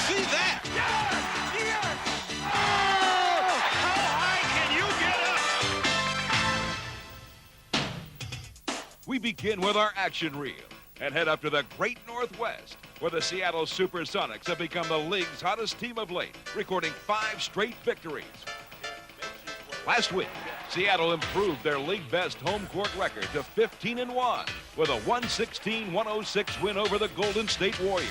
see that? Yes! Yes! Oh! How high can you get up? We begin with our action reel and head up to the Great Northwest, where the Seattle Supersonics have become the league's hottest team of late, recording 5 straight victories. Last week, Seattle improved their league-best home court record to 15-1 with a 116-106 win over the Golden State Warriors.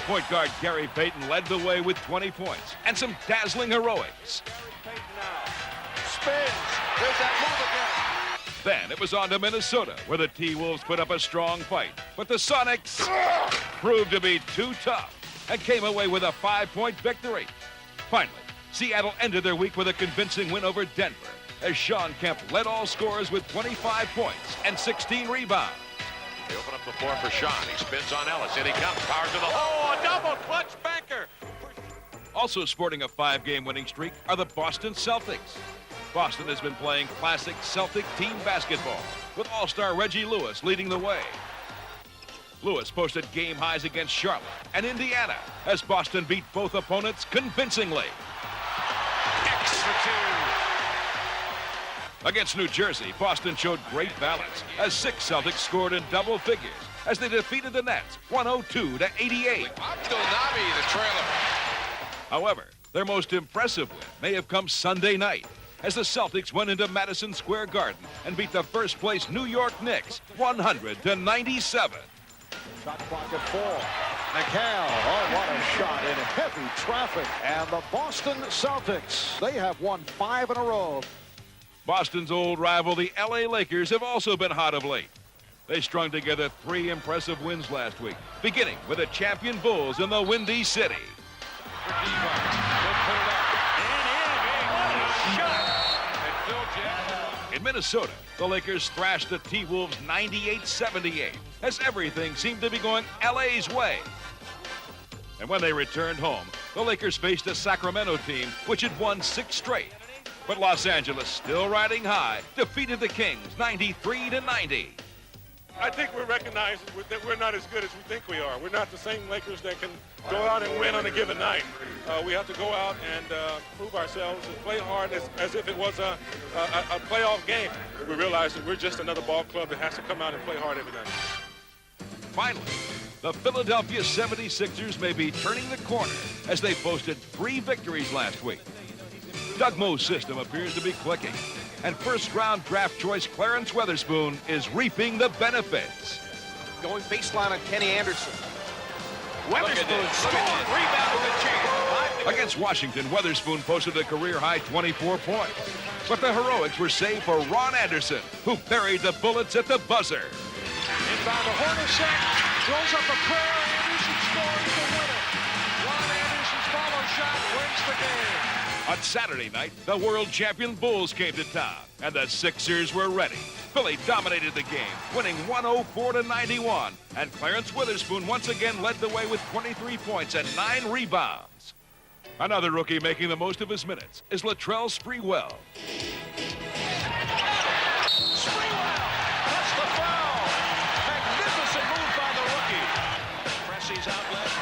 Point guard Gary Payton led the way with 20 points and some dazzling heroics. Payton now. Spins. There's that move again. Then it was on to Minnesota, where the T-Wolves put up a strong fight. But the Sonics proved to be too tough and came away with a 5-point victory. Finally, Seattle ended their week with a convincing win over Denver, as Sean Kemp led all scorers with 25 points and 16 rebounds. They open up the floor for Sean. He spins on Ellis. In he comes. Power to the hole. A double clutch banker. Also sporting a 5-game winning streak are the Boston Celtics. Boston has been playing classic Celtic team basketball, with all-star Reggie Lewis leading the way. Lewis posted game highs against Charlotte and Indiana as Boston beat both opponents convincingly. X for 2. Against New Jersey, Boston showed great balance as 6 Celtics scored in double figures as they defeated the Nets 102-88. Abdelnaby, the trailer. However, their most impressive win may have come Sunday night as the Celtics went into Madison Square Garden and beat the first-place New York Knicks 100-97. Shot clock at 4. McHale, oh, what a shot in heavy traffic. And the Boston Celtics, they have won 5 in a row. Boston's old rival, the LA Lakers, have also been hot of late. They strung together 3 impressive wins last week, beginning with the champion Bulls in the Windy City. In Minnesota, the Lakers thrashed the T-Wolves 98-78 as everything seemed to be going LA's way. And when they returned home, the Lakers faced a Sacramento team which had won 6 straight. But Los Angeles, still riding high, defeated the Kings 93-90. I think we're recognizing that we're not as good as we think we are. We're not the same Lakers that can go out and win on a given night. We have to go out and prove ourselves and play hard as if it was a playoff game. We realize that we're just another ball club that has to come out and play hard every night. Finally, the Philadelphia 76ers may be turning the corner as they posted 3 victories last week. Doug Moe's system appears to be clicking, and first-round draft choice Clarence Weatherspoon is reaping the benefits. Going baseline on Kenny Anderson. Weatherspoon scored. Rebound with a chance. Against Washington, Weatherspoon posted a career-high 24 points. But the heroics were saved for Ron Anderson, who buried the bullets at the buzzer. Inbound to Hornacek, throws up a prayer, Anderson scores the winner. Ron Anderson's follow shot wins the game. On Saturday night, the world champion Bulls came to town, and the Sixers were ready. Philly dominated the game, winning 104-91, and Clarence Weatherspoon once again led the way with 23 points and 9 rebounds. Another rookie making the most of his minutes is Latrell Sprewell. Sprewell, that's the foul. Magnificent move by the rookie. Pressie's outlet.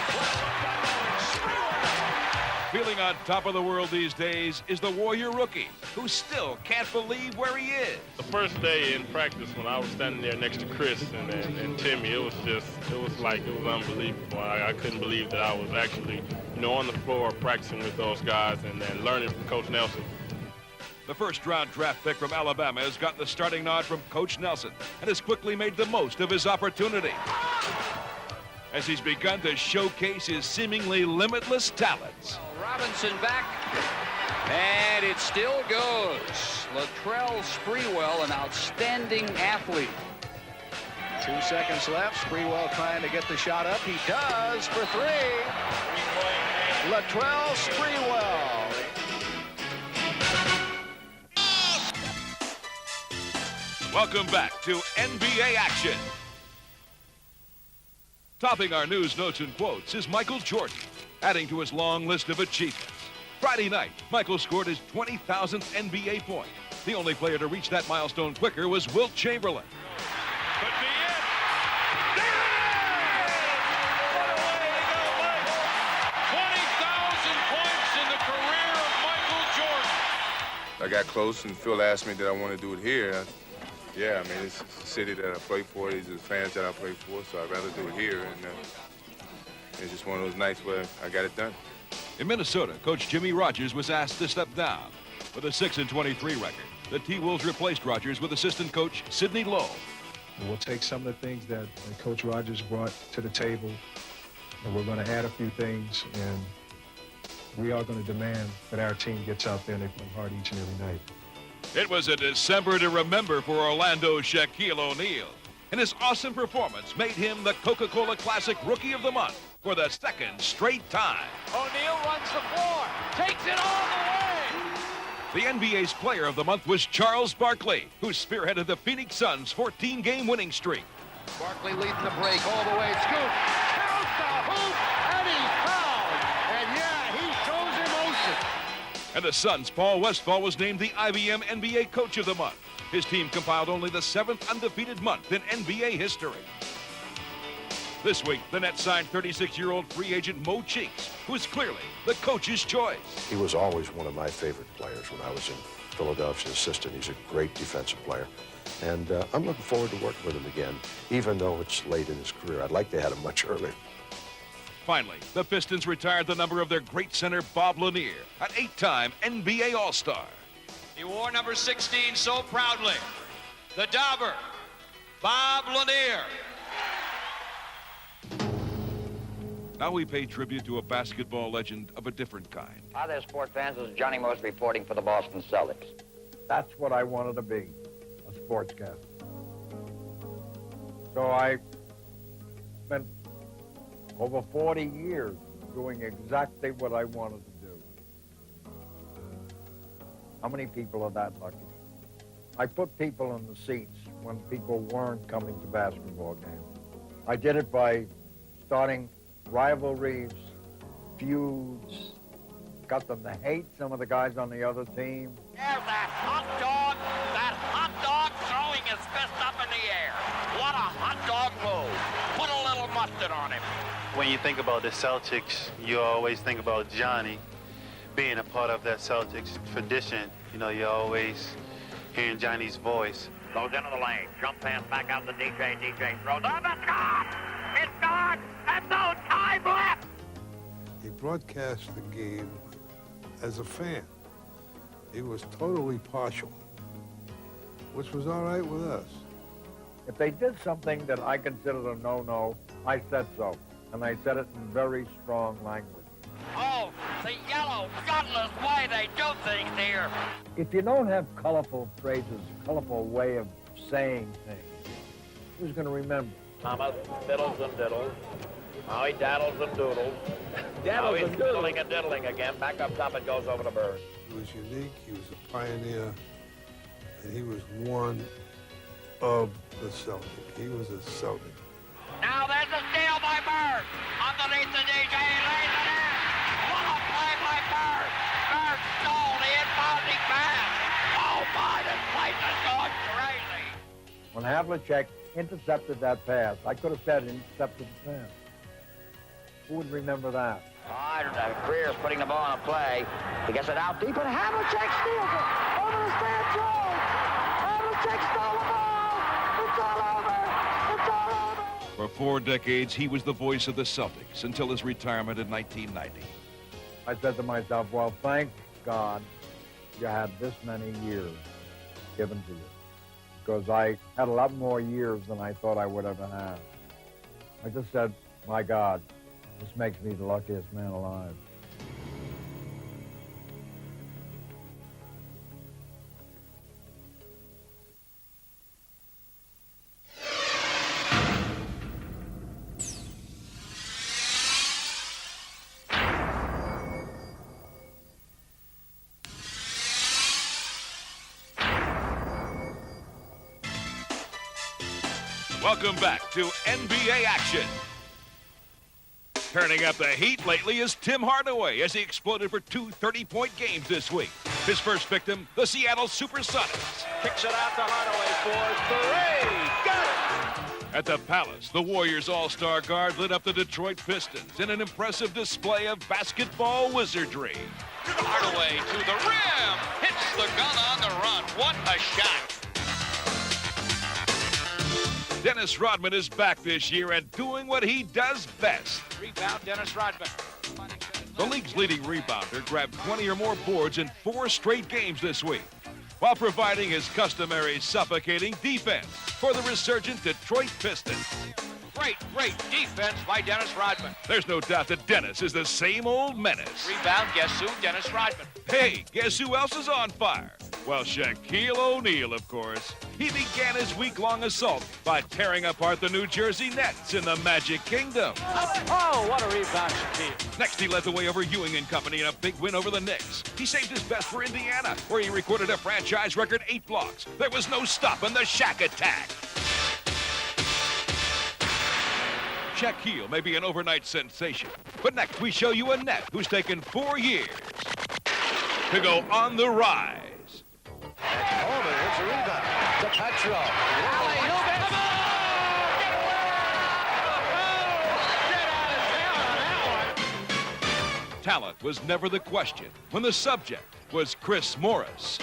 Feeling on top of the world these days is the Warrior rookie, who still can't believe where he is. The first day in practice when I was standing there next to Chris and Timmy, it was unbelievable. I couldn't believe that I was actually, on the floor practicing with those guys and learning from Coach Nelson. The first-round draft pick from Alabama has gotten the starting nod from Coach Nelson and has quickly made the most of his opportunity, as he's begun to showcase his seemingly limitless talents. Robinson back, and it still goes. Latrell Sprewell, an outstanding athlete. 2 seconds left. Sprewell trying to get the shot up. He does for 3. Latrell Sprewell. Welcome back to NBA action. Topping our news, notes, and quotes is Michael Jordan, adding to his long list of achievements. Friday night, Michael scored his 20,000th NBA point. The only player to reach that milestone quicker was Wilt Chamberlain. Could be it. There it is! What a way to go, Mike. I got close, and Phil asked me did I want to do it here. Yeah, I mean, it's the city that I play for. These are the fans that I play for, so I'd rather do it here. And it's just one of those nights where I got it done. In Minnesota, Coach Jimmy Rogers was asked to step down. With a 6-23 record, the T-Wolves replaced Rogers with assistant coach Sidney Lowe. We'll take some of the things that Coach Rogers brought to the table, and we're going to add a few things, and we are going to demand that our team gets out there and they play hard each and every night. It was a December to remember for Orlando Shaquille O'Neal, and his awesome performance made him the Coca-Cola Classic Rookie of the Month for the second straight time. O'Neal runs the floor, takes it all the way. The NBA's Player of the Month was Charles Barkley, who spearheaded the Phoenix Suns' 14-game winning streak. Barkley leading the break all the way. Scoop, count the hoop, and he's fouled. And yeah, he shows emotion. And the Suns' Paul Westphal was named the IBM NBA Coach of the Month. His team compiled only the 7th undefeated month in NBA history. This week, the Nets signed 36-year-old free agent Mo Cheeks, who is clearly the coach's choice. He was always one of my favorite players when I was in Philadelphia assistant. He's a great defensive player. And I'm looking forward to working with him again, even though it's late in his career. I'd like to have him much earlier. Finally, the Pistons retired the number of their great center, Bob Lanier, an 8-time NBA All-Star. He wore number 16 so proudly. The Dauber, Bob Lanier. Now we pay tribute to a basketball legend of a different kind. Hi there, sport fans. This is Johnny Most reporting for the Boston Celtics. That's what I wanted to be, a sportscaster. So I spent over 40 years doing exactly what I wanted to do. How many people are that lucky? I put people in the seats when people weren't coming to basketball games. I did it by starting rivalries, feuds, got them to hate some of the guys on the other team. There's that hot dog throwing his fist up in the air. What a hot dog move. Put a little mustard on him. When you think about the Celtics, you always think about Johnny being a part of that Celtics tradition. You know, you're always hearing Johnny's voice. Goes into the lane, jump pass back out to DJ. DJ throws up, it's gone! It's gone! And no time left! He broadcast the game as a fan. He was totally partial, which was all right with us. If they did something that I considered a no-no, I said so. And I said it in very strong language. Oh, the yellow, gutless way they do things here. If you don't have colorful phrases, colorful way of saying things, who's going to remember? Thomas fiddles and diddles. Now he daddles and doodles. Daddles now and he's fiddling and diddling again. Back up top it goes over the bird. He was unique, he was a pioneer, and he was one of the Celtic. He was a Celtic. Now there's a steal by Bird. Underneath the DJ, lays it in. What a play by Bird. Bird stole the inbounding pass. Oh my, this place is going crazy. When Havlicek intercepted that pass, I could have said intercepted the pass. Who would remember that? All right, Greer's putting the ball on a play. He gets it out deep, and Havlicek steals it. Over the stand throw. Havlicek stole the ball. It's all over. It's all over. For 4 decades, he was the voice of the Celtics until his retirement in 1990. I said to myself, well, thank God you had this many years given to you. Because I had a lot more years than I thought I would ever have. I just said, my God, this makes me the luckiest man alive. Welcome back to NBA action. Turning up the heat lately is Tim Hardaway as he exploded for 2 30-point games this week. His first victim, the Seattle Supersonics. Kicks it out to Hardaway for 3. Got it! At the Palace, the Warriors All-Star guard lit up the Detroit Pistons in an impressive display of basketball wizardry. Hardaway to the rim. Hits the gun on the run. What a shot. Dennis Rodman is back this year and doing what he does best. Rebound, Dennis Rodman. The league's leading rebounder grabbed 20 or more boards in 4 straight games this week, while providing his customary suffocating defense for the resurgent Detroit Pistons. Great defense by Dennis Rodman. There's no doubt that Dennis is the same old menace. Rebound, guess who? Dennis Rodman. Hey, guess who else is on fire? Well, Shaquille O'Neal, of course. He began his week-long assault by tearing apart the New Jersey Nets in the Magic Kingdom. Oh, what a rebound, Shaquille. Next, he led the way over Ewing and company in a big win over the Knicks. He saved his best for Indiana, where he recorded a franchise record 8 blocks. There was no stopping the Shaq attack. Shaquille may be an overnight sensation, but next we show you a net who's taken 4 years to go on the rise. Holder hits a rebound to Petro. Talent was never the question when the subject was Chris Morris.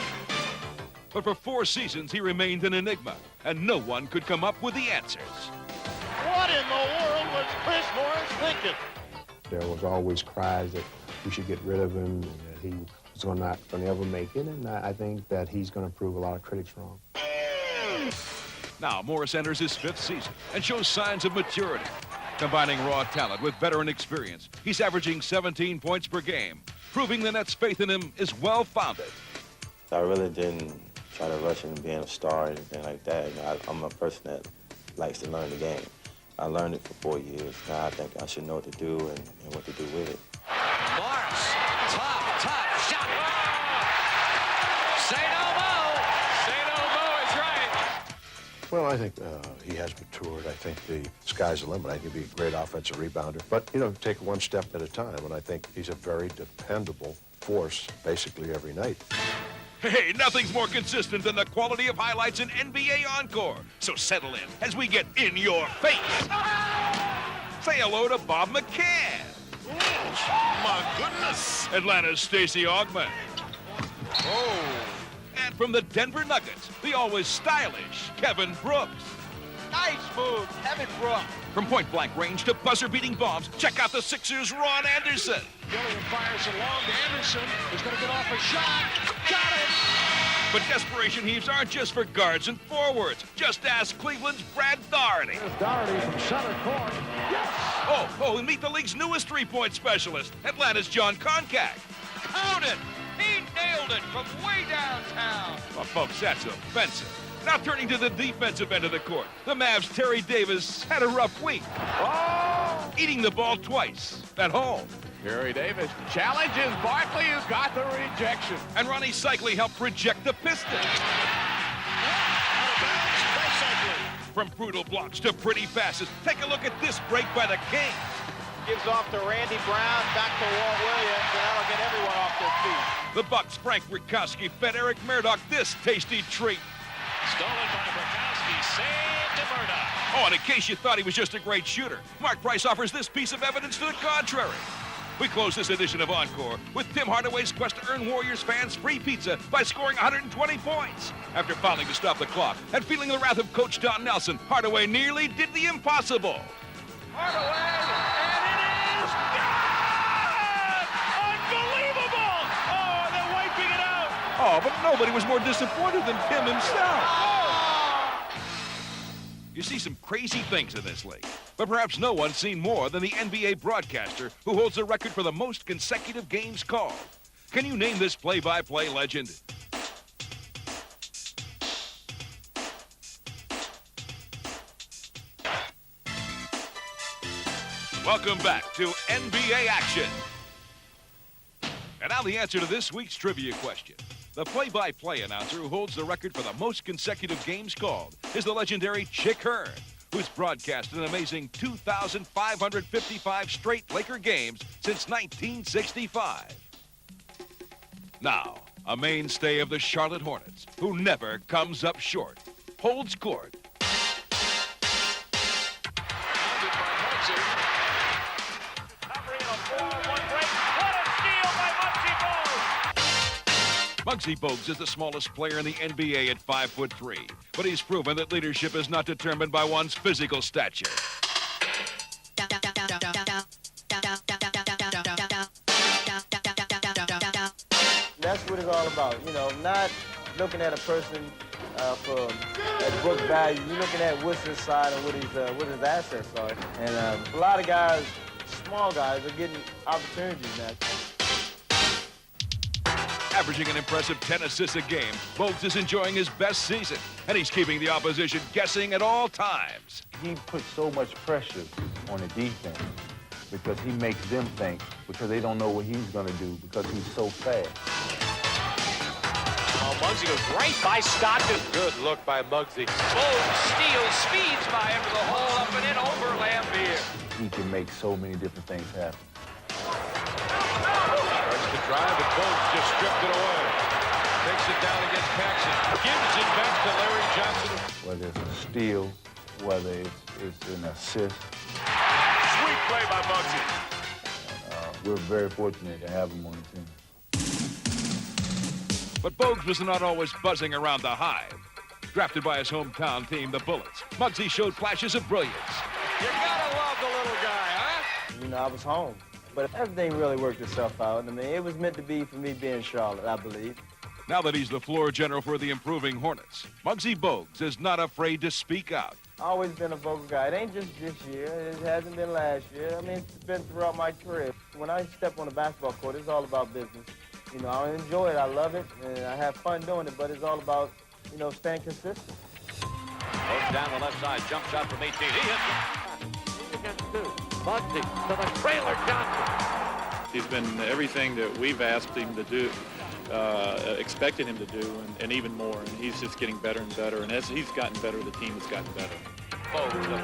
But for 4 seasons, he remained an enigma, and no one could come up with the answers. What in the world was Chris Morris thinking? There was always cries that we should get rid of him, and that he was not going to ever make it, and I think that he's going to prove a lot of critics wrong. Now, Morris enters his 5th season and shows signs of maturity. Combining raw talent with veteran experience, he's averaging 17 points per game, proving the Nets' faith in him is well-founded. I really didn't try to rush into being a star or anything like that. You know, I'm a person that likes to learn the game. I learned it for 4 years. Now I think I should know what to do and what to do with it. Morris, tough shot. Say no more. Say no more is right. Well, I think he has matured. I think the sky's the limit. I think he'll be a great offensive rebounder. But, you know, take one step at a time, and I think he's a very dependable force basically every night. Hey, nothing's more consistent than the quality of highlights in NBA Encore. So settle in as we get in your face. Say hello to Bob McCann. Oh, my goodness. Atlanta's Stacey Augmon. Oh. And from the Denver Nuggets, the always stylish Kevin Brooks. Nice move, Kevin Brooks. From point-blank range to buzzer-beating bombs, check out the Sixers' Ron Anderson. Gilliam fires it long to Anderson. He's going to get off a shot. Got it. But desperation heaves aren't just for guards and forwards. Just ask Cleveland's Brad Daugherty. There's Daugherty from center court. Yes! Oh, and meet the league's newest three-point specialist, Atlanta's John Koncak. Count it. He nailed it from way downtown. Well, folks, that's offensive. Now turning to the defensive end of the court, the Mavs' Terry Davis had a rough week. Oh! Eating the ball twice at home. Terry Davis challenges Barkley, who got the rejection. And Ronnie Cycli helped reject the Pistons. From brutal blocks to pretty passes, take a look at this break by the Kings. Gives off to Randy Brown, back to Walt Williams, and that'll get everyone off their feet. The Bucks' Frank Rikowski fed Eric Murdoch this tasty treat. Stolen by Rikowski, saved to Murdoch. Oh, and in case you thought he was just a great shooter, Mark Price offers this piece of evidence to the contrary. We close this edition of Encore with Tim Hardaway's quest to earn Warriors fans free pizza by scoring 120 points. After fouling to stop the clock and feeling the wrath of Coach Don Nelson, Hardaway nearly did the impossible. Hardaway, and it is good! Unbelievable! Oh, they're wiping it out! Oh, but nobody was more disappointed than Tim himself. You see some crazy things in this league, but perhaps no one's seen more than the NBA broadcaster who holds the record for the most consecutive games called. Can you name this play-by-play legend? Welcome back to NBA Action. And now the answer to this week's trivia question. The play-by-play announcer who holds the record for the most consecutive games called is the legendary Chick Hearn, who's broadcasted an amazing 2,555 straight Laker games since 1965. Now, a mainstay of the Charlotte Hornets, who never comes up short, holds court. Muggsy Bogues is the smallest player in the NBA at 5'3", but he's proven that leadership is not determined by one's physical stature. That's what it's all about, you know, not looking at a person for at book value. You're looking at what's inside and what his assets are. And a lot of guys, small guys, are getting opportunities now. Averaging an impressive 10 assists a game, Bogues is enjoying his best season, and he's keeping the opposition guessing at all times. He puts so much pressure on the defense because he makes them think, because they don't know what he's going to do because he's so fast. Muggsy goes right by Stockton. Good look by Muggsy. Bogues steals, speeds by him to the hole, up and in over Lambier. He can make so many different things happen. Starts to drive, and Bogues just stripped it away. Takes it down against Paxson. Gives it back to Larry Johnson. Whether it's a steal, whether it's an assist. Sweet play by Muggsy. We're very fortunate to have him on the team. But Bogues was not always buzzing around the hive. Drafted by his hometown team, the Bullets, Muggsy showed flashes of brilliance. You gotta love the little guy, huh? You know, I was home. But everything really worked itself out. I mean, it was meant to be for me being Charlotte, I believe. Now that he's the floor general for the improving Hornets, Muggsy Bogues is not afraid to speak out. Always been a vocal guy. It ain't just this year. It hasn't been last year. I mean, it's been throughout my career. When I step on the basketball court, it's all about business. You know, I enjoy it. I love it, and I have fun doing it, but it's all about, you know, staying consistent. Goes down the left side, jump shot from 18. He hits it. Against two. Muggsy to the trailer Johnson. He's been everything that we've asked him to do, expected him to do, and even more. And he's just getting better and better. And as he's gotten better, the team has gotten better. Bogues, the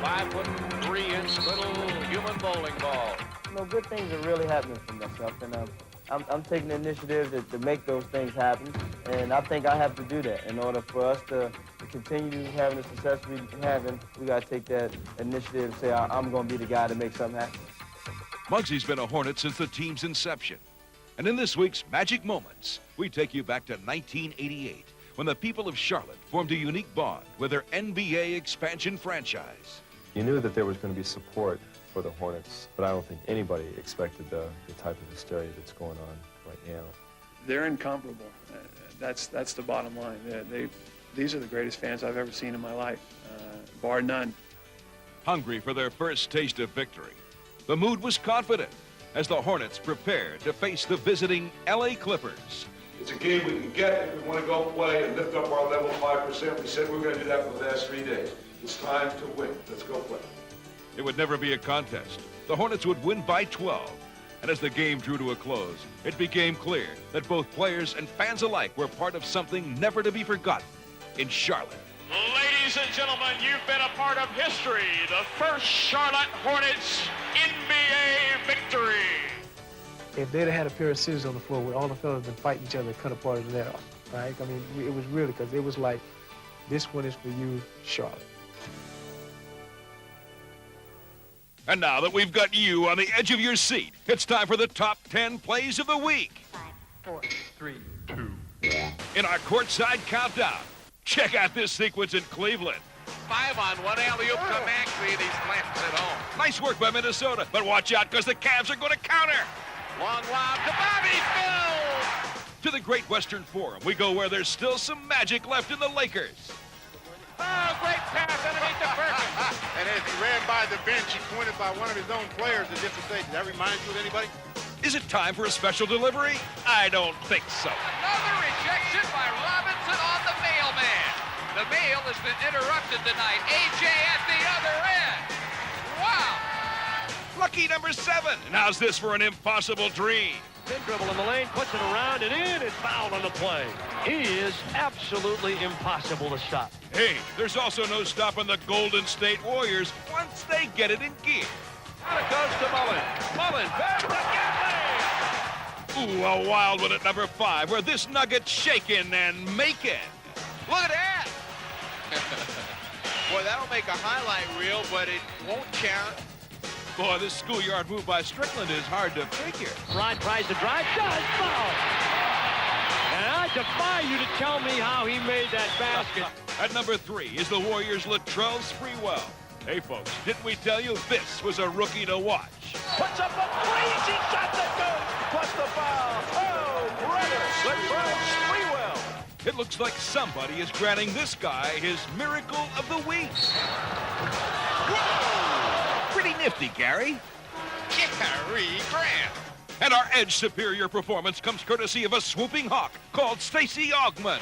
5'3" little human bowling ball. You know, good things are really happening for myself, and I'm taking the initiative to make those things happen, and I think I have to do that. In order for us to continue having the success we're having, we got to take that initiative and say, I'm going to be the guy to make something happen. Muggsy's been a Hornet since the team's inception. And in this week's Magic Moments, we take you back to 1988, when the people of Charlotte formed a unique bond with their NBA expansion franchise. You knew that there was going to be support for the Hornets, but I don't think anybody expected the type of hysteria that's going on right now. They're incomparable. That's the bottom line. These are the greatest fans I've ever seen in my life, bar none. Hungry for their first taste of victory, the mood was confident as the Hornets prepared to face the visiting LA Clippers. It's a game we can get if we want to go play and lift up our level 5%. We said we were going to do that for the last 3 days. It's time to win. Let's go play. It would never be a contest. The Hornets would win by 12. And as the game drew to a close, it became clear that both players and fans alike were part of something never to be forgotten in Charlotte. Ladies and gentlemen, you've been a part of history. The first Charlotte Hornets NBA victory. If they'd have had a pair of scissors on the floor where all the fellas been fighting each other and cut apart the net off, right? I mean, it was really, because it was like, this one is for you, Charlotte. And now that we've got you on the edge of your seat, it's time for the top 10 plays of the week. 5, 4, 3, 2, 1. In our courtside countdown, check out this sequence in Cleveland. 5-on-1 alley-oop to Maxey, and he slams it home. Nice work by Minnesota, but watch out because the Cavs are going to counter. Long lob to Bobby Phil. To the Great Western Forum, we go where there's still some magic left in the Lakers. Oh, great pass underneath the Perkins. And as he ran by the bench, he pointed by one of his own players as if to say, does that remind you of anybody? Is it time for a special delivery? I don't think so. Another rejection by Robinson on the mailman. The mail has been interrupted tonight. A.J. at the other end. Wow. Lucky number 7. And how's this for an impossible dream? Pin dribble in the lane, puts it around and in, and foul on the play. He is absolutely impossible to stop. Hey, there's also no stopping the Golden State Warriors once they get it in gear. Out it goes to Mullen. Mullen, back to Gatley. Ooh, a wild one at number 5, where this nugget's shaking and making. Look at that. Boy, that'll make a highlight reel, but it won't count. Boy, this schoolyard move by Strickland is hard to figure. Rod tries to drive, does foul. And I defy you to tell me how he made that basket. At number 3 is the Warriors' Latrell Sprewell. Hey, folks, didn't we tell you this was a rookie to watch? Puts up a crazy shot that goes, plus the foul. Oh, brother, Latrell Sprewell. It looks like somebody is granting this guy his Miracle of the Week. Whoa! Pretty nifty, Gary. Gary Grant. And our edge superior performance comes courtesy of a swooping hawk called Stacey Augmon.